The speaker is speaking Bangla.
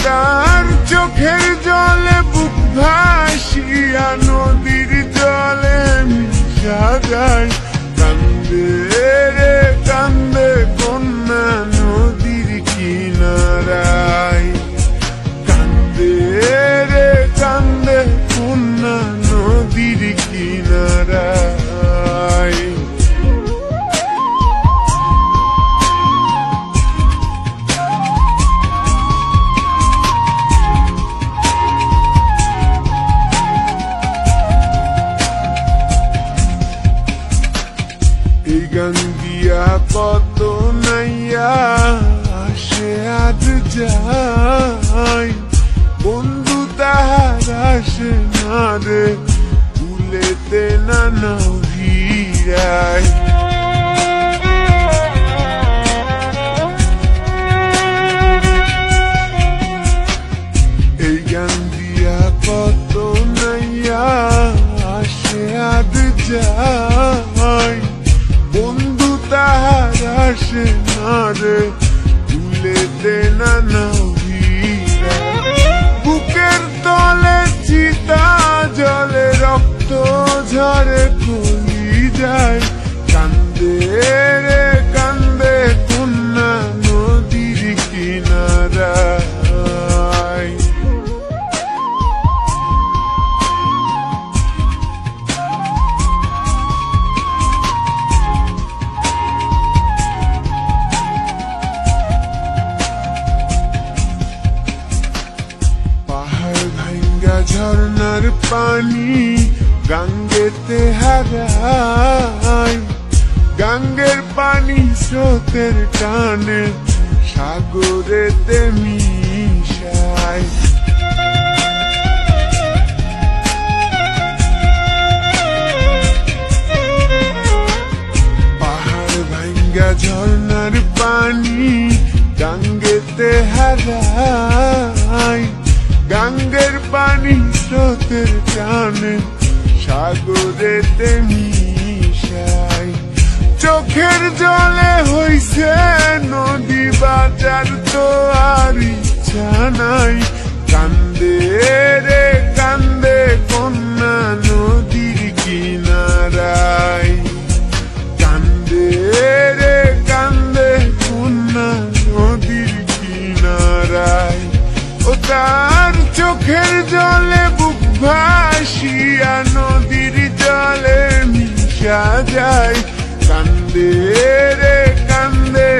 তার চোখের জলে বুক ভাসিয়া নদীর জলে মিশা যায়। কান্দে রে কান্দে কন্যা নদীর কিনারায়, কান্দে রে কান্দে কন্যা নদীর কিনারায়। এই গান দিয়া কত নাইয়া আসে আজ যায়, বন্ধু তাহার আসে না রে ভুলেতে না নহিরায়। এই গান দিয়া কত নাইয়া আসে আজ যায়, বন্ধু তাহার আসে না রে ভুলেতে না নহিরায়। বুকের তলে চিতা জলে রক্ত ঝরে কলি যায়। কান্দে রে কান্দে কন্যা নদীর কিনারায়। ঝর্ণার পানি গাঙ্গেতে হারায়, গাঙ্গের পানি স্রোতের টানে সাগরেতে মিশায়। পাহাড় ভাঙ্গা ঝর্ণার পানি গাঙ্গেতে হারায়, গাঙ্গের পানি স্রোতের টানে সাগরেতে মিশায়। চোখের জলে হইছে নদী বাজার তো আর ইচ্ছা নাই। কান্দে রে কান্দে কন্যা নদীর কিনারায়, কান্দে রে কান্দে কন্যা নদীর কিনারায়। ও তার চোখের জলে বুক ভাসিয়া নদীর জলে মিশা যায়। কান্দে রে কান্দে